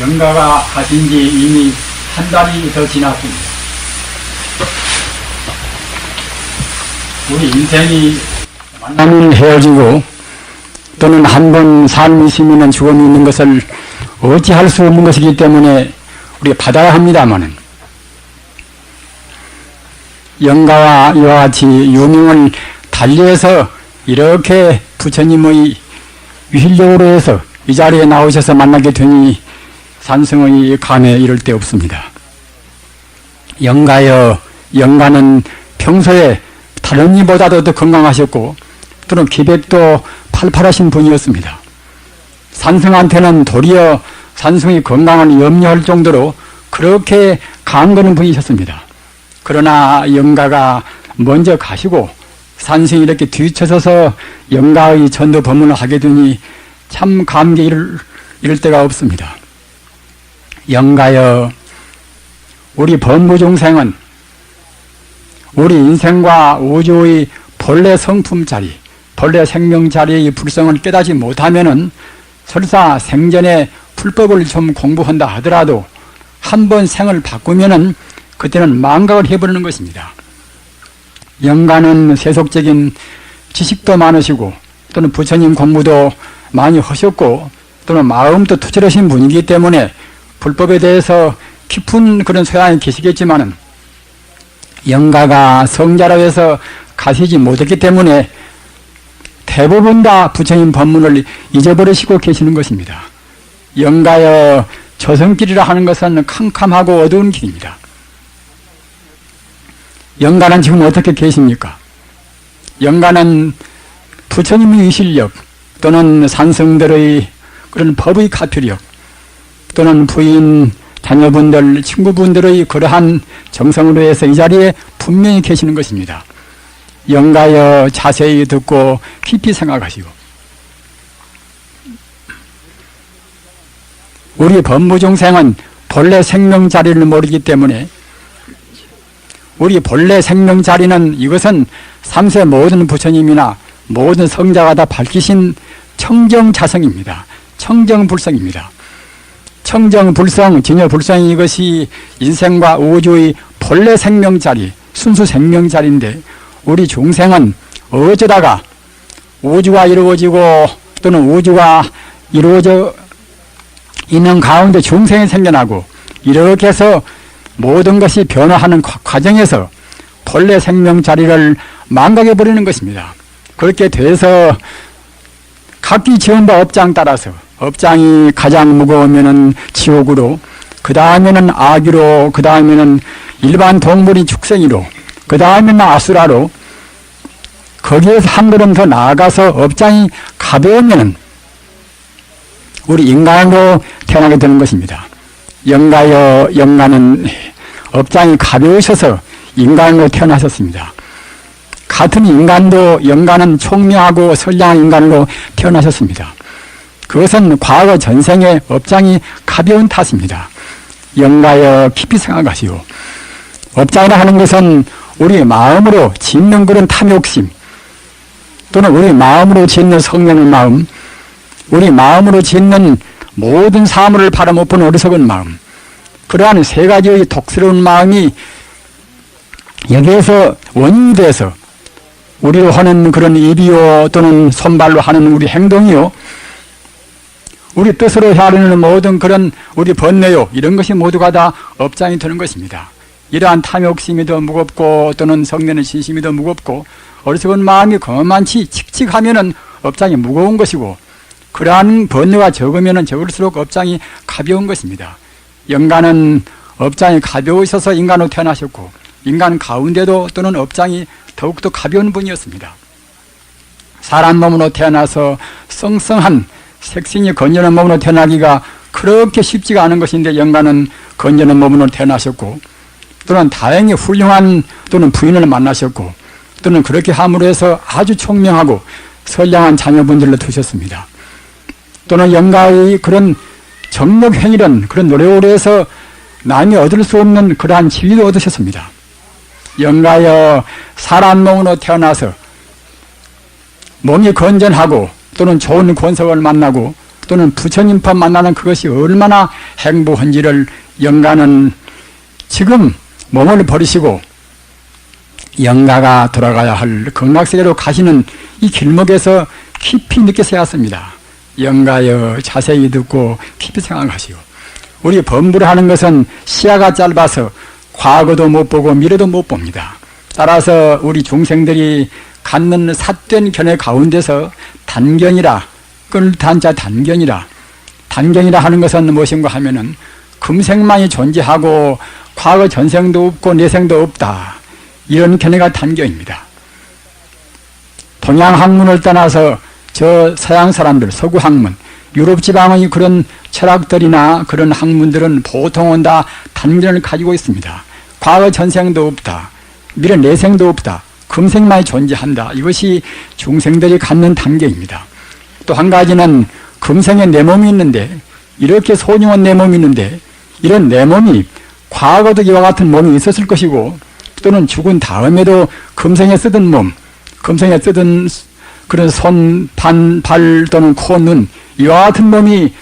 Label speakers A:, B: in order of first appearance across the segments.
A: 영가가 가신 지 이미 한 달이 더 지났습니다. 우리 인생이 만나면 헤어지고 또는 한 번 삶이 있으면 죽음이 있는 것을 어찌할 수 없는 것이기 때문에 우리가 받아야 합니다마는 영가와 이와 같이 유명을 달리해서 이렇게 부처님의 위실력으로 해서 이 자리에 나오셔서 만나게 되니 산승의 감에 이를 데 없습니다. 영가여, 영가는 평소에 다른 이보다도 더 건강하셨고 또는 기백도 팔팔하신 분이었습니다. 산승한테는 도리어 산승의 건강을 염려할 정도로 그렇게 강건한 분이셨습니다. 그러나 영가가 먼저 가시고 산승이 이렇게 뒤쳐서서 영가의 전도 법문을 하게 되니 참 감격이 이를 데가 없습니다. 영가여, 우리 범부중생은 우리 인생과 우주의 본래 성품자리, 본래 생명자리의 불성을 깨닫지 못하면은 설사 생전에 불법을 좀 공부한다 하더라도 한 번 생을 바꾸면은 그때는 망각을 해버리는 것입니다. 영가는 세속적인 지식도 많으시고 또는 부처님 공부도 많이 하셨고 또는 마음도 투철하신 분이기 때문에 불법에 대해서 깊은 그런 소양이 계시겠지만은 영가가 성자라고 해서 가시지 못했기 때문에 대부분 다 부처님 법문을 잊어버리시고 계시는 것입니다. 영가여, 조선길이라 하는 것은 캄캄하고 어두운 길입니다. 영가는 지금 어떻게 계십니까? 영가는 부처님의 위실력 또는 산성들의 그런 법의 가표력 또는 부인, 자녀분들, 친구분들의 그러한 정성으로 해서 이 자리에 분명히 계시는 것입니다. 영가여, 자세히 듣고 깊이 생각하시고 우리 범부중생은 본래 생명자리를 모르기 때문에 우리 본래 생명자리는 이것은 삼세 모든 부처님이나 모든 성자가 다 밝히신 청정자성입니다. 청정불성입니다. 청정불성, 진여불성이 이것이 인생과 우주의 본래 생명자리, 순수 생명자리인데 우리 중생은 어쩌다가 우주가 이루어지고 또는 우주가 이루어져 있는 가운데 중생이 생겨나고 이렇게 해서 모든 것이 변화하는 과정에서 본래 생명자리를 망각해버리는 것입니다. 그렇게 돼서 각기 지은 바 업장 따라서 업장이 가장 무거우면은 지옥으로, 그 다음에는 악유로, 그 다음에는 일반 동물이 축생이로, 그 다음에는 아수라로, 거기에서 한 걸음 더 나아가서 업장이 가벼우면은 우리 인간으로 태어나게 되는 것입니다. 영가여, 영가는 업장이 가벼우셔서 인간으로 태어나셨습니다. 같은 인간도 영가는 총명하고 선량한 인간으로 태어나셨습니다. 그것은 과거 전생의 업장이 가벼운 탓입니다. 영가여, 깊이 생각하시오. 업장이라 하는 것은 우리 마음으로 짓는 그런 탐욕심 또는 우리 마음으로 짓는 성령의 마음, 우리 마음으로 짓는 모든 사물을 바라못본 어리석은 마음, 그러한 세 가지의 독스러운 마음이 여기에서 원인이 돼서 우리로 하는 그런 입이요 또는 손발로 하는 우리 행동이요, 우리 뜻으로 하려는 모든 그런 우리 번뇌요, 이런 것이 모두가 다 업장이 되는 것입니다. 이러한 탐욕심이 더 무겁고 또는 성내는 신심이 더 무겁고 어리석은 마음이 거만치 칙칙하면은 업장이 무거운 것이고, 그러한 번뇌가 적으면은 적을수록 업장이 가벼운 것입니다. 영가는 업장이 가벼우셔서 인간으로 태어나셨고 인간 가운데도 또는 업장이 더욱더 가벼운 분이었습니다. 사람 몸으로 태어나서 썽썽한 색신이 건전한 몸으로 태어나기가 그렇게 쉽지가 않은 것인데 영가는 건전한 몸으로 태어나셨고 또는 다행히 훌륭한 또는 부인을 만나셨고 또는 그렇게 함으로 해서 아주 총명하고 선량한 자녀분들로 두셨습니다. 또는 영가의 그런 정력행위는 그런 노력으로 해서 남이 얻을 수 없는 그러한 지위도 얻으셨습니다. 영가여, 사람 몸으로 태어나서 몸이 건전하고 또는 좋은 권석을 만나고 또는 부처님법 만나는 그것이 얼마나 행복한지를 영가는 지금 몸을 버리시고 영가가 돌아가야 할 극락세계로 가시는 이 길목에서 깊이 느껴서야 했습니다. 영가여 자세히 듣고 깊이 생각하시오. 우리 범부를 하는 것은 시야가 짧아서 과거도 못 보고 미래도 못 봅니다. 따라서 우리 중생들이 갖는 삿된 견해 가운데서 단견이라, 끌단자 단견이라 하는 것은 무엇인가 하면은 금생만이 존재하고 과거 전생도 없고 내생도 없다. 이런 견해가 단견입니다. 동양 학문을 떠나서 저 서양 사람들, 서구 학문, 유럽 지방의 그런 철학들이나 그런 학문들은 보통은 다 단견을 가지고 있습니다. 과거 전생도 없다. 미래 내생도 없다. 금생만이 존재한다. 이것이 중생들이 갖는 단계입니다. 또 한 가지는 금생에 내 몸이 있는데, 이렇게 소중한 내 몸이 있는데 이런 내 몸이 과거도 이와 같은 몸이 있었을 것이고, 또는 죽은 다음에도 금생에 쓰던 몸, 금생에 쓰던 그런 손, 발 또는 코, 눈, 이와 같은 몸이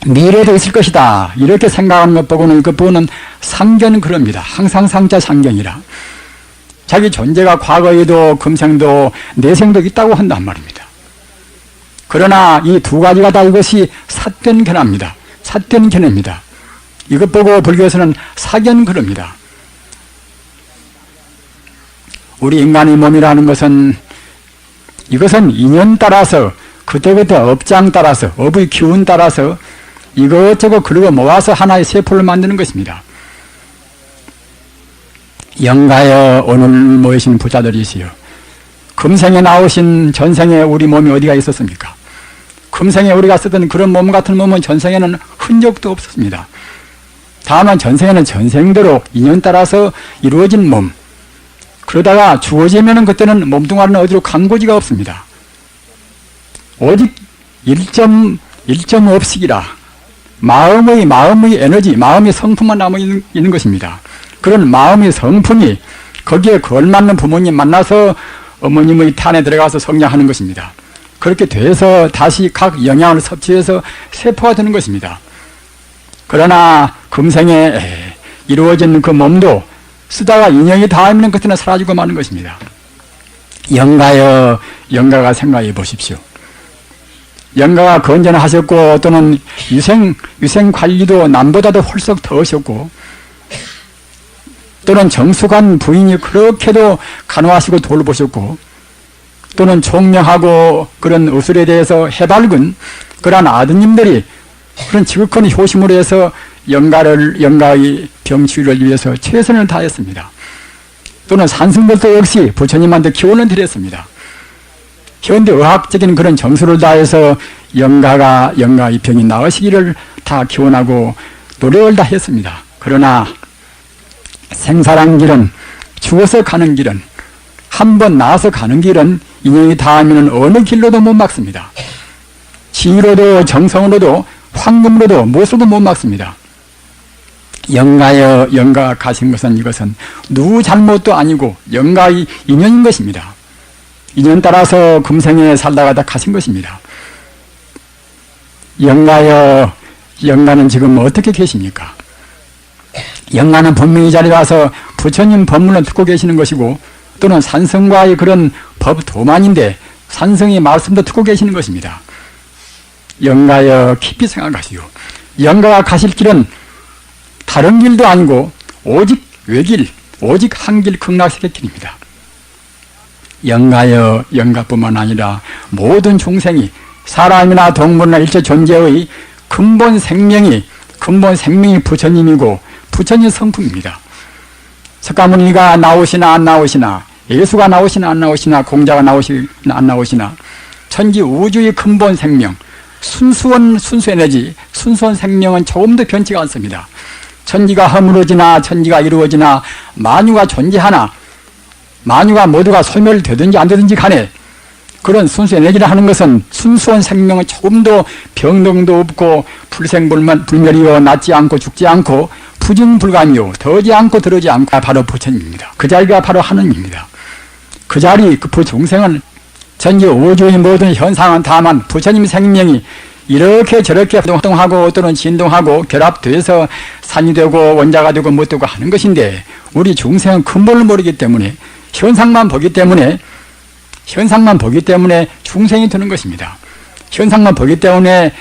A: 미래에도 있을 것이다. 이렇게 생각하는 것 보고는 상견은 그럽니다. 항상 상자 상견이라. 자기 존재가 과거에도 금생도 내생도 있다고 한단 말입니다. 그러나 이 두 가지가 다 이것이 삿된 견합니다. 삿된 견해입니다. 이것 보고 불교에서는 사견 그럽니다. 우리 인간의 몸이라는 것은 이것은 인연 따라서 그때그때 업장 따라서 업의 기운 따라서 이것저것 그리고 모아서 하나의 세포를 만드는 것입니다. 영가여 오늘 모이신 부자들이시여, 금생에 나오신 전생에 우리 몸이 어디가 있었습니까? 금생에 우리가 쓰던 그런 몸 같은 몸은 전생에는 흔적도 없었습니다. 다만 전생에는 전생대로 인연 따라서 이루어진 몸, 그러다가 죽어지면은 그때는 몸뚱아리는 어디로 간 곳이가 없습니다. 오직 1.5씩이라 마음의 에너지, 마음의 성품만 남아 있는 것입니다. 그런 마음의 성품이 거기에 걸맞는 부모님 만나서 어머님의 탄에 들어가서 성장하는 것입니다. 그렇게 돼서 다시 각 영양을 섭취해서 세포가 되는 것입니다. 그러나 금생에 이루어진 그 몸도 쓰다가 인연이 닿으면 그때는 사라지고 마는 것입니다. 영가여, 영가가 생각해 보십시오. 영가가 건전하셨고 또는 유생 관리도 남보다도 홀썩 더 하셨고, 또는 정숙한 부인이 그렇게도 간호하시고 돌보셨고, 또는 총명하고 그런 의술에 대해서 해맑은 그러한 아드님들이 그런 지극한 효심으로 해서 영가의 병치유를 위해서 최선을 다했습니다. 또는 산승들도 역시 부처님한테 기원을 드렸습니다. 현대 의학적인 그런 정수를 다해서 영가의 병이 나으시기를 다 기원하고 노력을 다 했습니다. 그러나 생사란 길은, 죽어서 가는 길은, 한번 나와서 가는 길은 인연이 닿으면 어느 길로도 못 막습니다. 지위로도 정성으로도 황금으로도 무엇으로도 못 막습니다. 영가여, 영가가 가신 것은 이것은 누구 잘못도 아니고 영가의 인연인 것입니다. 인연 따라서 금생에 살다가 다 가신 것입니다. 영가여, 영가는 지금 어떻게 계십니까? 영가는 분명히 자리에 와서 부처님 법문을 듣고 계시는 것이고, 또는 산성과의 그런 법 도만인데 산성의 말씀도 듣고 계시는 것입니다. 영가여 깊이 생각하시오. 영가가 가실 길은 다른 길도 아니고 오직 외길, 오직 한 길 극락세계 길입니다. 영가여, 영가뿐만 아니라 모든 중생이, 사람이나 동물이나 일체 존재의 근본 생명이 부처님이고 부처님 성품입니다. 석가모니가 나오시나 안 나오시나, 예수가 나오시나 안 나오시나, 공자가 나오시나 안 나오시나, 천지 우주의 근본 생명, 순수한 순수 에너지, 순수한 생명은 조금도 변치가 않습니다. 천지가 허물어지나 천지가 이루어지나 만유가 존재하나 만유가 모두가 소멸되든지 안 되든지 간에 그런 순수 에너지를 하는 것은 순수한 생명은 조금도 병동도 없고 불생불멸이요, 낫지 않고 죽지 않고 부증불감이요, 더지 않고 들어지 않고 바로 부처님입니다. 그 자리가 바로 하느님입니다. 그 자리, 그 부중생은 전지 우주의 모든 현상은 다만 부처님 생명이 이렇게 저렇게 활동하고 또는 진동하고 결합돼서 산이 되고 원자가 되고 못 되고 하는 것인데 우리 중생은 근본을 모르기 때문에 현상만 보기 때문에 중생이 되는 것입니다. 현상만 보기 때문에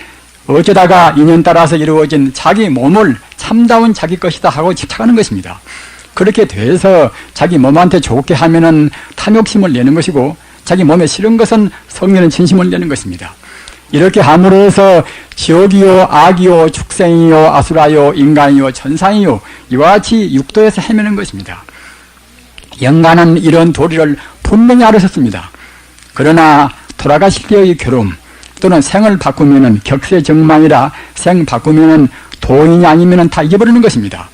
A: 어쩌다가 인연 따라서 이루어진 자기 몸을 참다운 자기 것이다 하고 집착하는 것입니다. 그렇게 돼서 자기 몸한테 좋게 하면은 탐욕심을 내는 것이고 자기 몸에 싫은 것은 성내는 진심을 내는 것입니다. 이렇게 함으로 해서 지옥이요 악이요 축생이요 아수라요 인간이요 천상이요 이와 같이 육도에서 헤매는 것입니다. 영가는 이런 도리를 분명히 알으셨습니다. 그러나 돌아가실 때의 괴로움 또는 생을 바꾸면은 격세정망이라 생 바꾸면은 도인이 아니면은 다 잊어버리는 것입니다.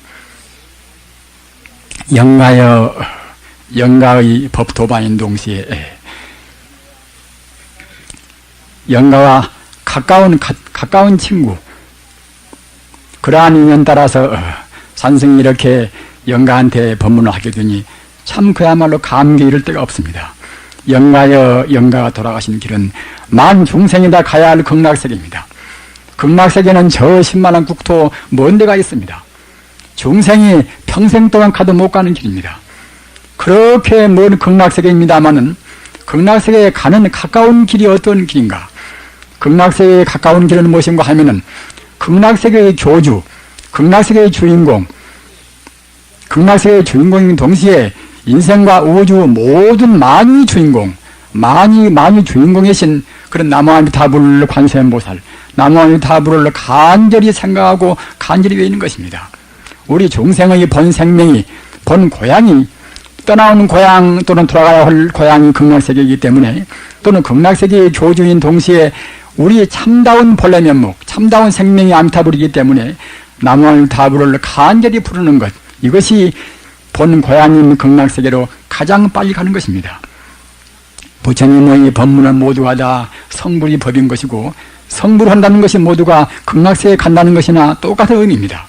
A: 영가의 법도반인 동시에 영가와 가까운 친구 그러한 인연 따라서 산승이 이렇게 영가한테 법문을 하게 되니 참 그야말로 감기 이를 데가 없습니다. 영가가 돌아가신 길은 만 중생이 다 가야 할 극락세계입니다. 극락세계는 저 10만원 국토 먼 데가 있습니다. 중생이 평생 동안 가도 못 가는 길입니다. 그렇게 먼 극락세계입니다마는 극락세계에 가는 가까운 길이 어떤 길인가? 극락세계에 가까운 길은 무엇인가 하면은 극락세계의 교주, 극락세계의 주인공, 극락세계의 주인공인 동시에 인생과 우주 모든 만유의 주인공, 만유 주인공이신 그런 나무아미타불 관세음보살, 나무아미타불을 간절히 생각하고 간절히 외우는 것입니다. 우리 중생의 본 생명이, 본 고향이, 떠나오는 고향 또는 돌아가야 할 고향이 극락세계이기 때문에 또는 극락세계의 교주인 동시에 우리 참다운 본래 면목, 참다운 생명이 아미타불이기 때문에 나무아미타불을 간절히 부르는 것, 이것이 본 고향인 극락세계로 가장 빨리 가는 것입니다. 부처님의 법문은 모두가 다 성불이 법인 것이고 성불한다는 것이 모두가 극락세계에 간다는 것이나 똑같은 의미입니다.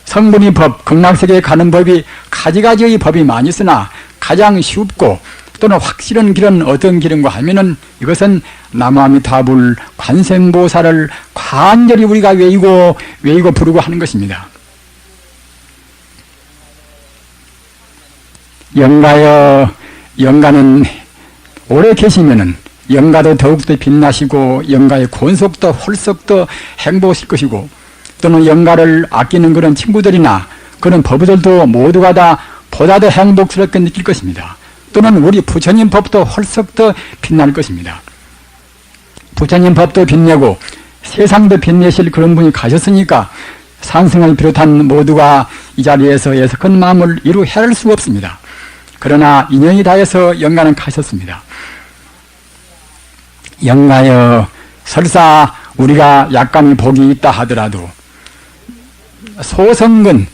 A: 성불이 법, 극락세계에 가는 법이 가지가지의 법이 많이 있으나 가장 쉽고 또는 확실한 길은 어떤 길인가 하면은 이것은 나무아미타불 관세음보살을 간절히 우리가 외우고 부르고 하는 것입니다. 영가는 오래 계시면은 영가도 더욱더 빛나시고 영가의 권속도 홀속도 행복하실 것이고 또는 영가를 아끼는 그런 친구들이나 그런 법들도 모두가 다 보다 더 행복스럽게 느낄 것입니다. 또는 우리 부처님 법도 홀썩 더 빛날 것입니다. 부처님 법도 빛내고 세상도 빛내실 그런 분이 가셨으니까 산승을 비롯한 모두가 이 자리에서 애석한 마음을 이루 헤아릴 수가 없습니다. 그러나 인연이 다해서 영가는 가셨습니다. 영가여, 설사 우리가 약간의 복이 있다 하더라도 소성근,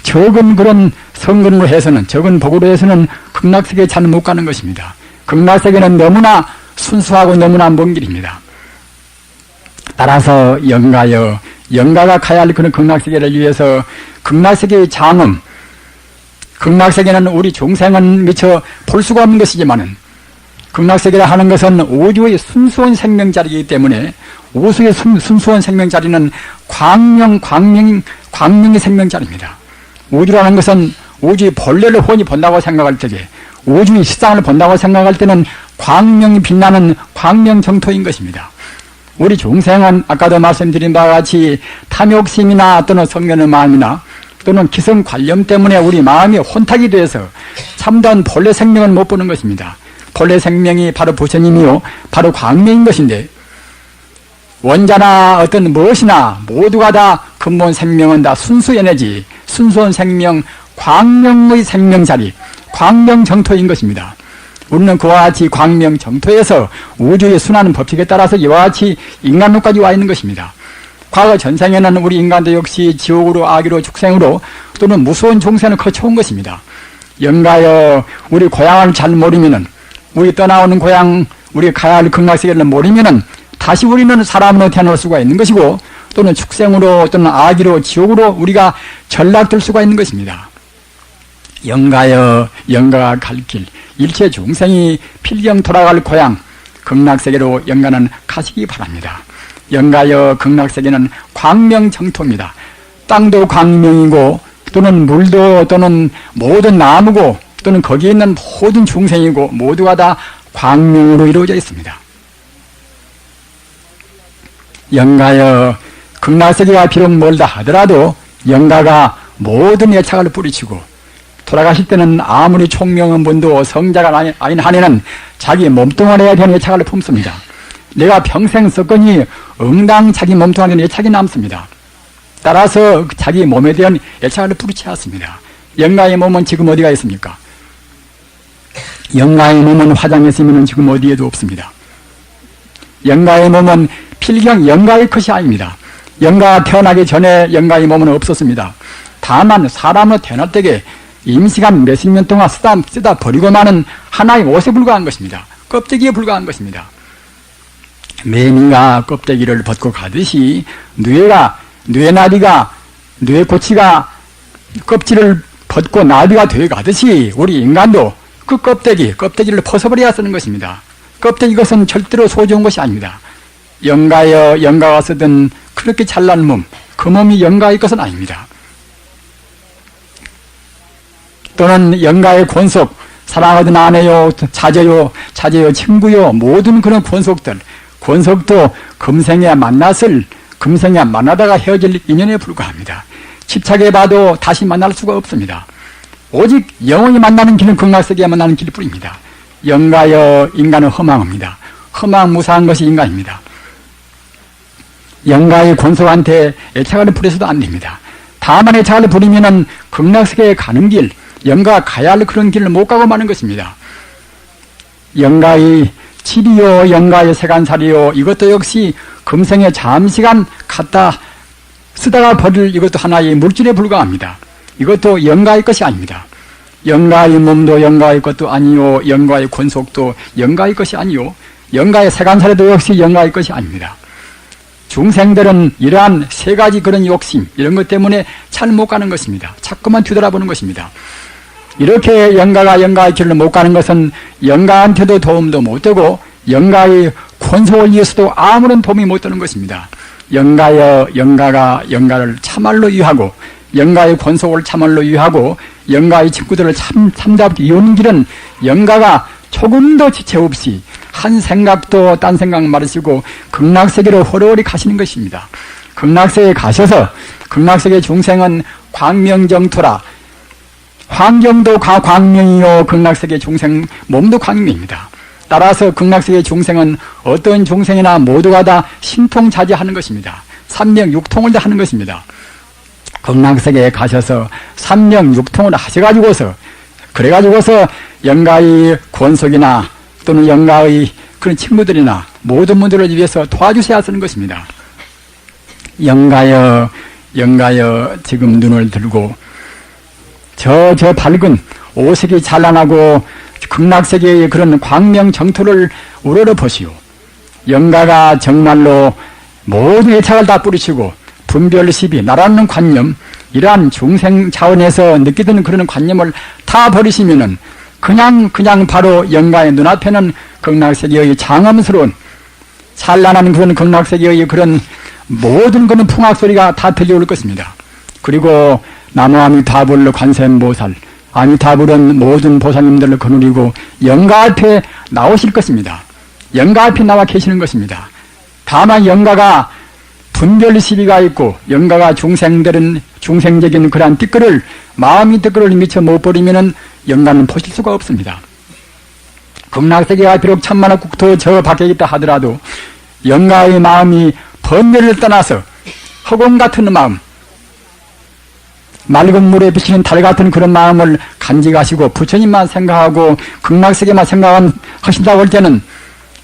A: 적은 그런 성근으로 해서는, 적은 복으로 해서는 극락세계에 잘 못 가는 것입니다. 극락세계는 너무나 순수하고 너무나 먼 길입니다. 따라서 영가여, 영가가 가야 할 그런 극락세계를 위해서 극락세계의 장엄, 극락세계는 우리 중생은 미처 볼 수가 없는 것이지만은 극락세계라 하는 것은 우주의 순수한 생명자리이기 때문에 우주의 순수한 생명자리는 광명의 생명자리입니다. 우주라는 것은 우주의 본래를 훤히 본다고 생각할 때에 우주의 실상을 본다고 생각할 때는 광명이 빛나는 광명정토인 것입니다. 우리 중생은 아까도 말씀드린 바와 같이 탐욕심이나 또는 성면의 마음이나 또는 기성관념 때문에 우리 마음이 혼탁이 돼서 참다운 본래 생명을 못 보는 것입니다. 본래 생명이 바로 부처님이요 바로 광명인 것인데 원자나 어떤 무엇이나 모두가 다 근본 생명은 다 순수 에너지, 순수한 생명, 광명의 생명자리, 광명정토인 것입니다. 우리는 그와 같이 광명정토에서 우주의 순환 법칙에 따라서 이와 같이 인간로까지 와 있는 것입니다. 과거 전생에는 우리 인간도 역시 지옥으로 악으로 축생으로 또는 무서운 종생을 거쳐온 것입니다. 영가여, 우리 고향을 잘 모르면은 우리 떠나오는 고향, 우리 가야 할 극락세계를 모르면은 다시 우리는 사람으로 태어날 수가 있는 것이고 또는 축생으로 또는 악으로 지옥으로 우리가 전락될 수가 있는 것입니다. 영가여, 영가가 갈 길, 일체 중생이 필경 돌아갈 고향 극락세계로 영가는 가시기 바랍니다. 영가여 극락세계는 광명정토입니다. 땅도 광명이고 또는 물도 또는 모든 나무고 또는 거기에 있는 모든 중생이고 모두가 다 광명으로 이루어져 있습니다. 영가여 극락세계가 비록 멀다 하더라도 영가가 모든 애착을 뿌리치고 돌아가실 때는 아무리 총명한 분도 성자가 아닌 한에는 자기 몸뚱아리에 대한 애착을 품습니다. 내가 평생 썼거니 응당 자기 몸뚱아리에 대한 애착이 남습니다. 따라서 자기 몸에 대한 애착을 뿌리치 않습니다. 영가의 몸은 지금 어디가 있습니까? 영가의 몸은 화장에 있으면 지금 어디에도 없습니다. 영가의 몸은 필경 영가의 것이 아닙니다. 영가가 태어나기 전에 영가의 몸은 없었습니다. 다만 사람으로 태어날 때에 임시간 몇십 년 동안 쓰다 버리고 마는 하나의 옷에 불과한 것입니다. 껍데기에 불과한 것입니다. 매미가 껍데기를 벗고 가듯이 뇌꼬치가 껍질을 벗고 나비가 되어 가듯이 우리 인간도 그 껍데기를 벗어버려야 쓰는 것입니다. 껍데기 것은 절대로 소중한 것이 아닙니다. 영가가 쓰던 그렇게 찬란한 몸, 그 몸이 영가의 것은 아닙니다. 또는 영가의 권속, 사랑하던 아내요, 자제요, 친구요, 모든 그런 권속도 금생에 만나다가 헤어질 인연에 불과합니다. 집착해 봐도 다시 만날 수가 없습니다. 오직 영원히 만나는 길은 극락세계에 만나는 길뿐입니다. 영가여 인간은 허망합니다. 허망무사한 것이 인간입니다. 영가의 권속한테 애착을 부려서도 안 됩니다. 다만 애착을 부리면은 극락세계에 가는 길, 영가가 가야 할 그런 길을 못 가고 마는 것입니다. 영가의 집이요, 영가의 세간살이요, 이것도 역시 금생에 잠시간 갖다 쓰다가 버릴 이것도 하나의 물질에 불과합니다. 이것도 영가의 것이 아닙니다. 영가의 몸도 영가의 것도 아니요, 영가의 권속도 영가의 것이 아니요, 영가의 세간살이도 역시 영가의 것이 아닙니다. 중생들은 이러한 세 가지 그런 욕심, 이런 것 때문에 잘 못 가는 것입니다. 자꾸만 뒤돌아보는 것입니다. 이렇게 영가의 길을 못 가는 것은 영가한테도 도움도 못 되고 영가의 권속을 위해서도 아무런 도움이 못 되는 것입니다. 영가가 영가를 참말로 유하고 영가의 권속을 참말로 유하고 영가의 친구들을 참잡기 이오는 길은 영가가 조금도 지체 없이 한 생각도 딴 생각 말으시고 극락세계로 호로리 가시는 것입니다. 극락세계에 가셔서 극락세계 중생은 광명정토라, 환경도 광명이요, 극락세계 중생 몸도 광명입니다. 따라서 극락세계 중생은 어떤 중생이나 모두가 다 신통자제하는 것입니다. 삼명육통을 다 하는 것입니다. 극락세계에 가셔서 삼명육통을 하셔가지고서 그래가지고서 영가의 권속이나 또는 영가의 그런 친구들이나 모든 분들을 위해서 도와주셔야 하는 것입니다. 영가여 지금 눈을 들고 저 밝은 오색이 찬란하고 극락세계의 그런 광명정토를 우러러 보시오. 영가가 정말로 모든 애착을 다 뿌리치고 분별시비, 나라는 관념, 이러한 중생 차원에서 느끼던 그런 관념을 다 버리시면은 그냥 바로 영가의 눈앞에는 극락세계의 장엄스러운 찬란한 그런 극락세계의 그런 모든 그런 풍악소리가 다 들려올 것입니다. 그리고 나무 아미타불 관세음보살, 아미타불은 모든 보살님들을 거느리고 영가 앞에 나오실 것입니다. 영가 앞에 나와 계시는 것입니다. 다만 영가가 분별시비가 있고 영가가 중생적인 그러한 마음의 띠끌을 미처 못 버리면은 영가는 보실 수가 없습니다. 극락세계가 비록 천만억 국토 저 밖에 있다 하더라도 영가의 마음이 번뇌를 떠나서 허공 같은 마음, 맑은 물에 비치는 달 같은 그런 마음을 간직하시고 부처님만 생각하고 극락세계만 생각하신다고 할 때는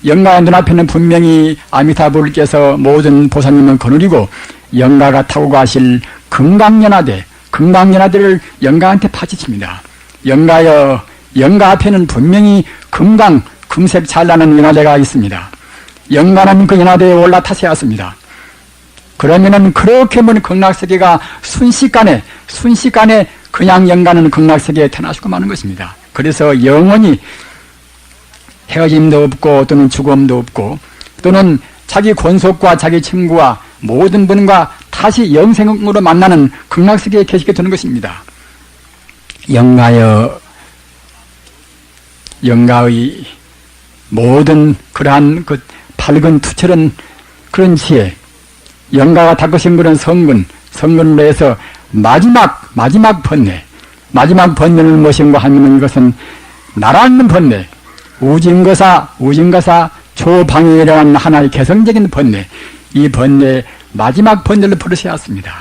A: 영가의 눈앞에는 분명히 아미타불께서 모든 보살님을 거느리고 영가가 타고 가실 금강연화대를 영가한테 파지칩니다. 영가 앞에는 분명히 금색 찬란한 연화대가 있습니다. 영가는 그 연화대에 올라타셔야 합니다. 그러면은 그렇게 먼 극락세계가 순식간에 그냥 영가는 극락세계에 태어나시고 마는 것입니다. 그래서 영원히 헤어짐도 없고 또는 죽음도 없고 또는 자기 권속과 자기 친구와 모든 분과 다시 영생으로 만나는 극락세계에 계시게 되는 것입니다. 영가의 모든 그러한 그 밝은 투철한 그런 지혜, 영가가 닦으신 그런 성근으로 해서 마지막 번뇌는 무엇인가 하면 이것은 나라는 번뇌, 우진거사, 조방해라는 하나의 개성적인 번뇌, 이 번뇌 마지막 번뇌를 버릇해야 했습니다.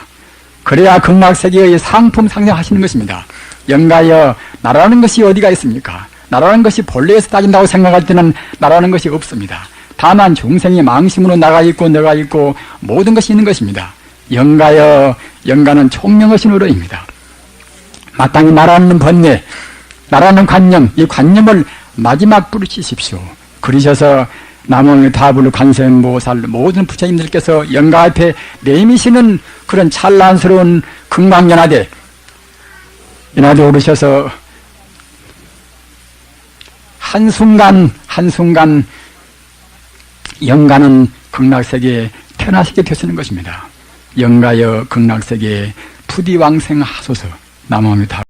A: 그래야 극락세계의 상품 상생하시는 것입니다. 영가여, 나라는 것이 어디가 있습니까? 나라는 것이 본래에서 따진다고 생각할 때는 나라는 것이 없습니다. 다만 중생이 망심으로 나가 있고 너가 있고 모든 것이 있는 것입니다. 영가여, 영가는 총명하신 어른입니다. 마땅히 나라는 번뇌, 나라는 관념, 이 관념을 마지막 부르치십시오. 그러셔서 남원의 다불 관세음보살 모든 부처님들께서 영가 앞에 내미시는 그런 찬란스러운 금강연화대 오르셔서 한순간 영가는 극락세계에 태어나시게 되시는 것입니다. 영가여 극락세계에 부디왕생하소서. 남원의 다